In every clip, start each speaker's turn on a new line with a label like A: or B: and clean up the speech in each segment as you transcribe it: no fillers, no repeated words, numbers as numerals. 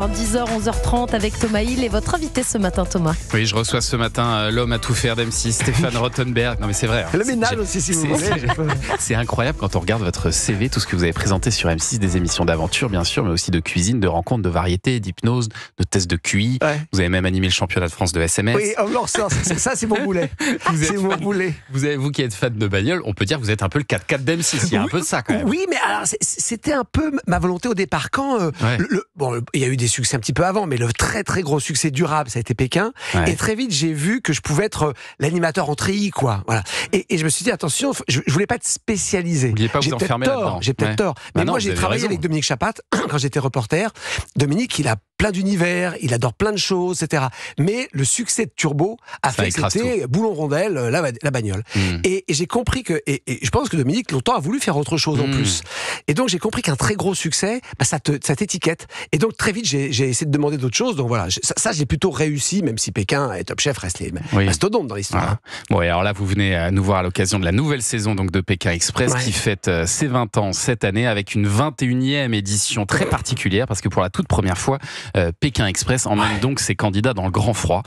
A: 10h, 11h30 avec Thomas Hill et votre invité ce matin, Thomas.
B: Oui, je reçois ce matin l'homme à tout faire d'M6, Stéphane Rothenberg. Non mais c'est vrai.
C: Le ménage aussi, si vous voulez.
B: C'est incroyable quand on regarde votre CV, tout ce que vous avez présenté sur M6, des émissions d'aventure bien sûr, mais aussi de cuisine, de rencontres, de variétés, d'hypnose, de tests de QI. Ouais. Vous avez même animé le championnat de France de SMS.
C: Oui, alors ça c'est mon boulet. C'est mon boulet.
B: Vous qui êtes fan de bagnole, on peut dire que vous êtes un peu le 4x4 d'M6. Il y a un peu de ça quand même.
C: Oui, mais alors c'était un peu ma volonté au départ. Quand il y a eu des succès un petit peu avant, mais le très très gros succès durable, ça a été Pékin. Ouais. Et très vite, j'ai vu que je pouvais être l'animateur en treillis, quoi. Voilà. Et je me suis dit, attention, je voulais pas être spécialisé.
B: Vous vouliez pas vous enfermer là-dedans.
C: J'ai peut-être tort. Mais moi, j'ai travaillé avec Dominique Chapat quand j'étais reporter. Dominique, il a plein d'univers, il adore plein de choses, etc. Mais le succès de Turbo a fait que c'était boulon-rondelle, la bagnole. Et j'ai compris que, et je pense que Dominique, longtemps, a voulu faire autre chose en plus. Et donc, j'ai compris qu'un très gros succès, ça t'étiquette. Et donc, très vite, j'ai essayé de demander d'autres choses. Donc voilà, ça j'ai plutôt réussi, même si Pékin et Top Chef restent les mastodontes dans l'histoire.
B: Voilà. Bon, et alors là, vous venez nous voir à l'occasion de la nouvelle saison donc, de Pékin Express qui fête ses 20 ans cette année avec une 21e édition très particulière parce que pour la toute première fois, Pékin Express emmène donc ses candidats dans le grand froid,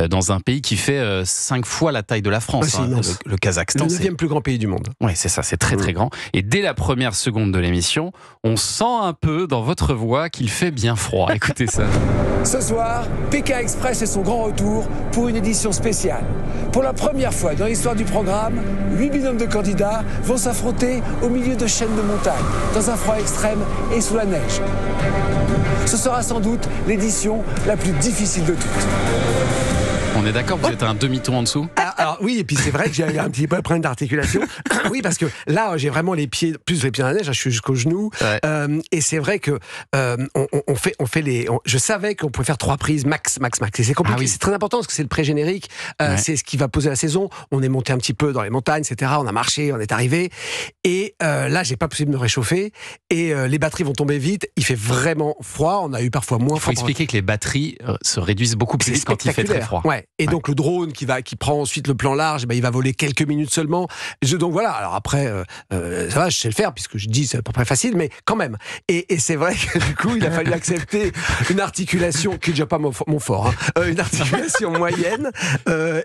B: dans un pays qui fait 5 fois la taille de la France, le Kazakhstan.
C: Le 9e plus grand pays du monde.
B: Oui, c'est ça, c'est très très grand. Et dès la première seconde de l'émission, on sent un peu dans votre voix qu'il fait bien froid. Écoutez ça.
D: Ce soir, Pékin Express est son grand retour pour une édition spéciale. Pour la première fois dans l'histoire du programme, 8 binômes de candidats vont s'affronter au milieu de chaînes de montagnes, dans un froid extrême et sous la neige. Ce sera sans doute l'édition la plus difficile de toutes.
B: On est d'accord, vous êtes un demi-ton en dessous ?
C: Alors oui, et puis c'est vrai que j'ai un petit peu un problème d'articulation. Oui, parce que là, j'ai vraiment les pieds dans la neige, je suis jusqu'aux genoux. Ouais. Et c'est vrai que on fait les. Je savais qu'on pouvait faire 3 prises max. Et c'est compliqué. C'est très important parce que c'est le pré-générique. C'est ce qui va poser la saison. On est monté un petit peu dans les montagnes, etc. On a marché, on est arrivé. Et là, j'ai pas possible de me réchauffer. Et les batteries vont tomber vite. Il fait vraiment froid. On a eu parfois moins froid.
B: Il faut expliquer que les batteries se réduisent beaucoup plus vite quand il fait très froid.
C: Ouais. Et donc le drone qui prend ensuite le plan large, il va voler quelques minutes seulement. Donc voilà. Alors après, ça va, je sais le faire puisque je dis c'est à peu près facile, mais quand même. Et c'est vrai que du coup, il a fallu accepter une articulation qui est déjà pas mon fort, une articulation moyenne.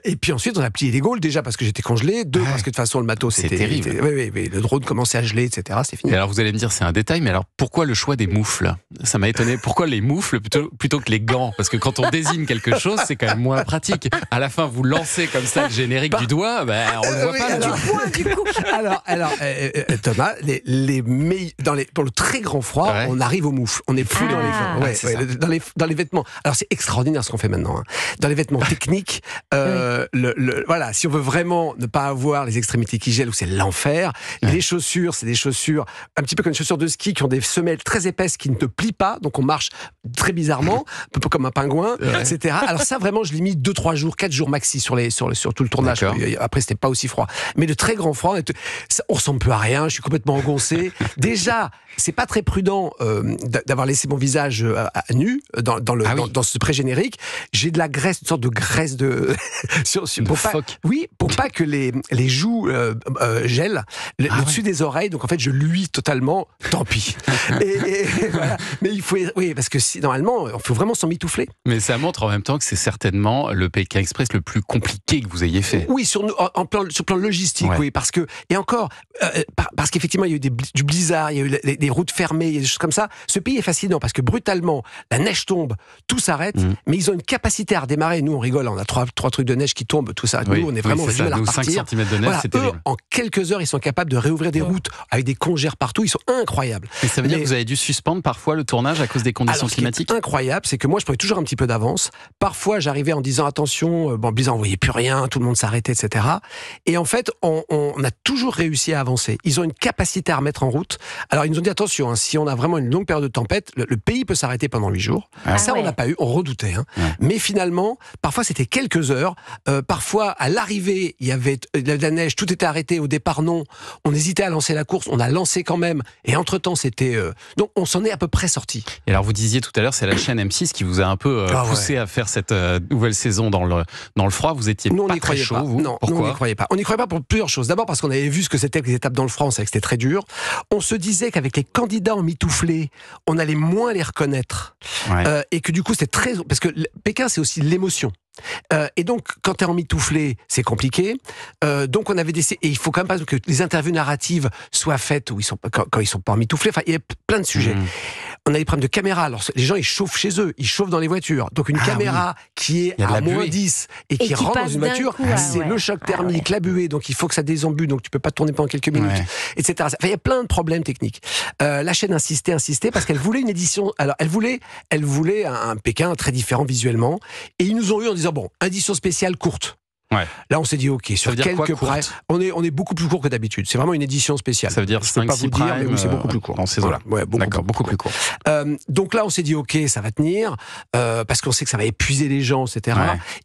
C: Et puis ensuite, on a plié les Gaules déjà parce que j'étais congelé, 2 parce que de toute façon le matos
B: c'était terrible.
C: Oui, le drone commençait à geler, etc. C'est fini.
B: Et alors vous allez me dire c'est un détail, mais alors pourquoi le choix des moufles ? Ça m'a étonné. Pourquoi les moufles plutôt que les gants ? Parce que quand on désigne quelque chose, c'est quand même moins pratique. À la fin, vous lancez comme ça le générique du doigt, on le voit pas.
A: Du coup.
C: Alors, Thomas, pour le très grand froid, on arrive aux moufles. On n'est plus dans les vêtements. Alors c'est extraordinaire ce qu'on fait maintenant. Dans les vêtements techniques, voilà, si on veut vraiment ne pas avoir les extrémités qui gèlent, ou c'est l'enfer. Les chaussures, c'est des chaussures un petit peu comme les chaussures de ski qui ont des semelles très épaisses qui ne te plient pas, donc on marche très bizarrement, un peu comme un pingouin, etc. Alors ça vraiment, je l'ai mis 2-3 jours, 4 jours maxi sur tout le tournage. Après, c'était pas aussi froid. Mais le très grand froid, on ressemble plus à rien, je suis complètement engoncé. Déjà, c'est pas très prudent d'avoir laissé mon visage à nu dans ce pré-générique. J'ai de la graisse, une sorte de graisse pour pas que les joues gèlent le dessus des oreilles. Donc en fait, je luis totalement. Tant pis. et voilà. Mais il faut, parce que normalement, il faut vraiment s'en mitoufler.
B: Mais ça montre en même temps que c'est certainement le Pékin Express le plus compliqué que vous ayez fait.
C: Oui, sur plan logistique, oui, parce que parce qu'effectivement il y a eu du blizzard, il y a eu des routes fermées, il y a des choses comme ça. Ce pays est fascinant parce que brutalement la neige tombe, tout s'arrête, mais ils ont une capacité à redémarrer. Nous on rigole, on a 3 trucs de neige qui tombent, tout ça. Nous on est vraiment du mal à repartir.
B: 5 cm de neige, c'est terrible.
C: En quelques heures ils sont capables de réouvrir des routes avec des congères partout. Ils sont incroyables.
B: Et ça veut dire que vous avez dû suspendre parfois le tournage à cause des conditions climatiques.
C: Ce qui est incroyable, c'est que moi je prenais toujours un petit peu d'avance. Parfois j'arrivais en disant attention, blizzard on voyait plus rien, tout le monde s'arrêtait, etc. Et en fait, on a toujours réussi à avancer. Ils ont une capacité à remettre en route. Alors, ils nous ont dit, attention, si on a vraiment une longue période de tempête, le pays peut s'arrêter pendant 8 jours. On n'a pas eu, on redoutait. Mais finalement, parfois, c'était quelques heures. Parfois, à l'arrivée, il y avait de la neige, tout était arrêté. Au départ, non. On hésitait à lancer la course. On a lancé quand même. Et entre-temps, c'était... Donc, on s'en est à peu près sorti.
B: Et alors, vous disiez tout à l'heure, c'est la chaîne M6 qui vous a un peu poussé à faire cette nouvelle saison dans le froid. Vous étiez pas très chaud, vous.
C: Non,
B: pourquoi?
C: Nous, on n'y croyait pas. On n'y croyait pas pour plusieurs choses. D'abord parce qu'on avait vu ce que c'était que les étapes dans le franc, c'est que c'était très dur. On se disait qu'avec les candidats en mitouflé, on allait moins les reconnaître. Et que du coup, c'était très... Parce que Pékin, c'est aussi l'émotion. Et donc, quand t'es en mitouflé, c'est compliqué. Donc, on avait décidé, et il faut quand même pas que les interviews narratives soient faites où quand ils sont pas en mitouflé. Enfin, il y a plein de sujets. On a des problèmes de caméra. Alors, les gens, ils chauffent chez eux, ils chauffent dans les voitures. Donc, une caméra qui est à moins 10 et qui rentre dans une voiture, c'est le choc thermique, la buée. Donc, il faut que ça désembue. Donc, tu peux pas tourner pendant quelques minutes, etc. Enfin, il y a plein de problèmes techniques. La chaîne insistait parce qu'elle voulait une édition. Alors, elle voulait un Pékin très différent visuellement. Et ils nous ont eu en disant, bon, édition spéciale courte. Là, on s'est dit, ok, sur quelques près, on est beaucoup plus court que d'habitude. C'est vraiment une édition spéciale.
B: Ça veut dire 5-6 primes,
C: mais c'est beaucoup plus court.
B: Dans ces eaux-là.
C: Beaucoup plus court. Donc là, on s'est dit, ok, ça va tenir, parce qu'on sait que ça va épuiser les gens, etc.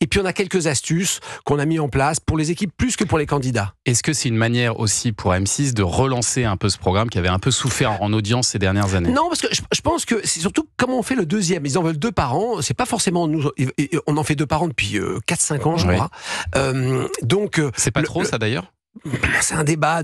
C: Et puis, on a quelques astuces qu'on a mis en place pour les équipes plus que pour les candidats.
B: Est-ce que c'est une manière aussi pour M6 de relancer un peu ce programme qui avait un peu souffert en audience ces dernières années?
C: Non, parce que je pense que c'est surtout comment on fait le deuxième. Ils en veulent 2 par an. C'est pas forcément nous. On en fait 2 par an depuis 4-5 ans, je crois. Donc,
B: c'est pas trop ça d'ailleurs?
C: C'est un débat.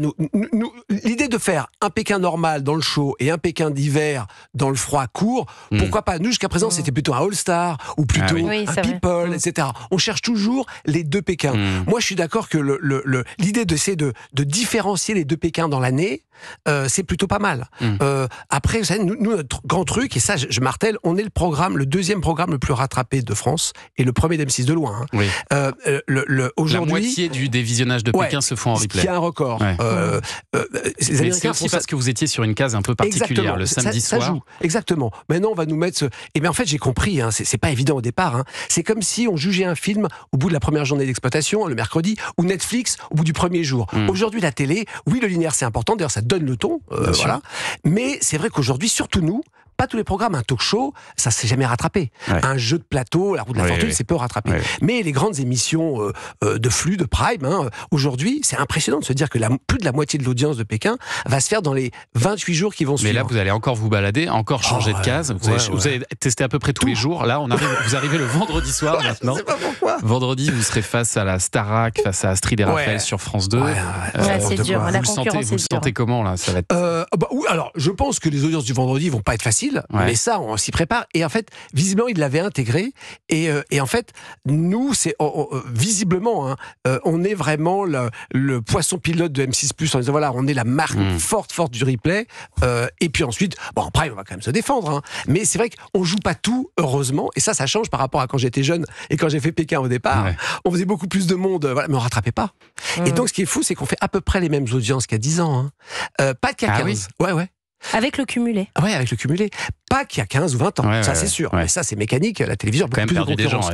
C: L'idée de faire un Pékin normal dans le chaud et un Pékin d'hiver dans le froid court, pourquoi pas? Nous, jusqu'à présent, c'était plutôt un All-Star ou plutôt un People, etc. On cherche toujours les 2 Pékins. Moi, je suis d'accord que l'idée d'essayer de différencier les 2 Pékins dans l'année, c'est plutôt pas mal. Après, vous savez, nous, notre grand truc, et ça, je martèle, on est le deuxième programme le plus rattrapé de France et le premier d'M6 de loin.
B: Aujourd'hui, la moitié des visionnages de Pékin se font en replay.
C: Qui a un record.
B: Mais c'est aussi parce que vous étiez sur une case un peu particulière, le samedi soir.
C: Ça joue. Exactement. Maintenant, on va nous mettre Et bien, en fait, j'ai compris, c'est pas évident au départ. C'est comme si on jugeait un film au bout de la première journée d'exploitation, le mercredi, ou Netflix au bout du premier jour. Aujourd'hui, la télé, oui, le linéaire, c'est important. D'ailleurs, ça donne le ton. Voilà. Mais c'est vrai qu'aujourd'hui, surtout nous, pas tous les programmes, un talk show, ça s'est jamais rattrapé. Un jeu de plateau, la roue de la fortune, c'est peu rattrapé. Mais les grandes émissions de flux, de prime, aujourd'hui, c'est impressionnant de se dire que plus de la moitié de l'audience de Pékin va se faire dans les 28 jours qui vont suivre.
B: Mais là, vous allez encore vous balader, encore changer de case. Vous allez tester à peu près tous les jours. Là, vous arrivez le vendredi soir maintenant.
C: Je sais pas pourquoi.
B: Vendredi, vous serez face à la Starac, face à Astrid et Raphaël sur France 2.
A: C'est dur. La concurrence,
B: vous le sentez comment là? Ça va être...
C: oui, alors, je pense que les audiences du vendredi vont pas être faciles. Mais ça, on s'y prépare. Et en fait, visiblement, il l'avait intégré. Et en fait, nous, visiblement, on est vraiment le poisson pilote de M6+. En disant, voilà, on est la marque forte du replay. Et puis ensuite, après, on va quand même se défendre. Mais c'est vrai qu'on joue pas tout, heureusement. Et ça change par rapport à quand j'étais jeune et quand j'ai fait Pékin au départ. On faisait beaucoup plus de monde, mais on rattrapait pas. Et donc, ce qui est fou, c'est qu'on fait à peu près les mêmes audiences qu'il y a 10 ans. Pas qu'il y a 15. Ouais.
A: Avec le cumulé.
C: Oui, avec le cumulé. Pas qu'il y a 15 ou 20 ans, ça c'est sûr. Mais ça, c'est mécanique. La télévision a beaucoup plus de concurrence.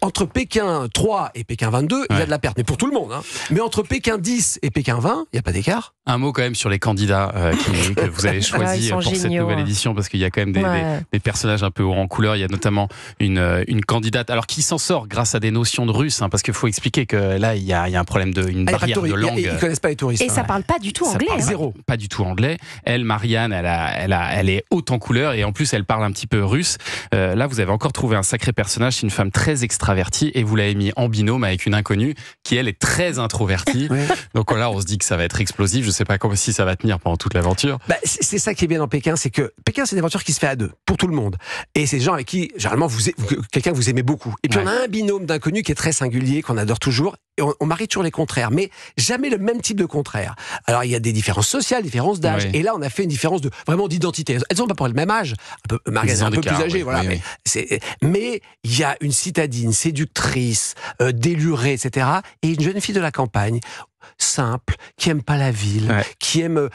C: Entre Pékin 3 et Pékin 22, il y a de la perte. Mais pour tout le monde. Mais entre Pékin 10 et Pékin 20, il n'y a pas d'écart.
B: Un mot quand même sur les candidats que vous avez choisis pour cette nouvelle édition, parce qu'il y a quand même des personnages un peu haut en couleur. Il y a notamment une candidate, alors qui s'en sort grâce à des notions de russe, parce qu'il faut expliquer que là, il y a un problème une barrière de langue.
C: Ils ne connaissent pas les touristes.
A: Et ça ne parle pas du tout anglais.
C: Zéro.
B: Pas du tout anglais. Elle, Marianne, elle est haute en couleur et en plus elle parle un petit peu russe. Là, vous avez encore trouvé un sacré personnage. C'est une femme très extravertie et vous l'avez mis en binôme avec une inconnue qui, elle, est très introvertie. Donc là, on se dit que ça va être explosif. Je sais pas si ça va tenir pendant toute l'aventure.
C: C'est ça qui est bien dans Pékin, c'est que Pékin, c'est une aventure qui se fait à 2, pour tout le monde. Et c'est des gens avec qui, généralement, quelqu'un que vous aimez beaucoup. Et puis on a un binôme d'inconnus qui est très singulier, qu'on adore toujours. Et on marie toujours les contraires, mais jamais le même type de contraire. Alors il y a des différences sociales, différences d'âge, et là on a fait une différence vraiment d'identité. Elles sont pas pour le même âge, Margaret est un peu plus âgée, voilà. Mais il y a une citadine, séductrice, délurée, etc. Et une jeune fille de la campagne, simple, qui aime pas la ville, qui aime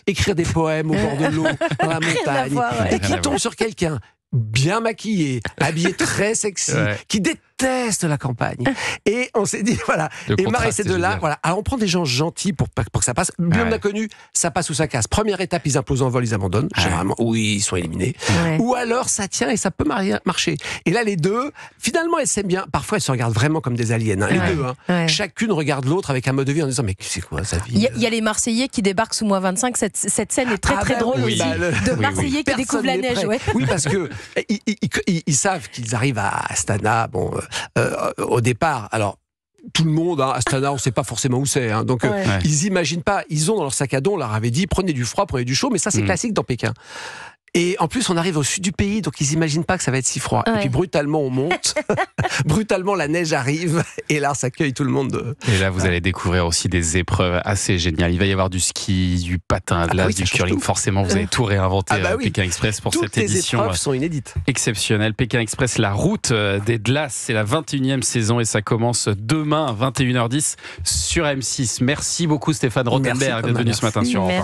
C: écrire des poèmes au bord de l'eau, dans la montagne, et qui tombe sur quelqu'un bien maquillé, habillé très sexy, qui déteste la campagne. Et on s'est dit, voilà. Et Marie, c'est de là, voilà. Alors on prend des gens gentils pour que ça passe. Bien d'inconnus, ça passe ou ça casse. Première étape, ils implosent en vol, ils abandonnent. Généralement, oui, ils sont éliminés. Ou alors ça tient et ça peut marcher. Et là, les deux, finalement, elles s'aiment bien. Parfois, elles se regardent vraiment comme des aliens. Les deux. Chacune regarde l'autre avec un mode de vie en disant, mais c'est quoi sa vie?
A: Il y a les Marseillais qui débarquent sous -25. Cette scène est très drôle aussi. De Marseillais qui découvrent la neige.
C: Oui, parce que ils savent qu'ils arrivent à Astana. Bon, au départ. Alors, tout le monde, Astana, on ne sait pas forcément où c'est. Donc, ils imaginent pas. Ils ont dans leur sac à dos, on leur avait dit, prenez du froid, prenez du chaud, mais ça, c'est classique dans Pékin. Et en plus, on arrive au sud du pays, donc ils n'imaginent pas que ça va être si froid. Et puis brutalement, on monte. Brutalement, la neige arrive. Et là, ça accueille tout le monde.
B: Et là, vous allez découvrir aussi des épreuves assez géniales. Il va y avoir du ski, du patin à glace, du curling. Forcément, vous avez tout réinventé Pékin Express pour cette édition.
C: Toutes les épreuves sont inédites.
B: Exceptionnelle. Pékin Express, la route des glaces. C'est la 21e saison et ça commence demain à 21h10 sur M6. Merci beaucoup Stéphane Rothenberg d'être venu ce matin sur Europe 1.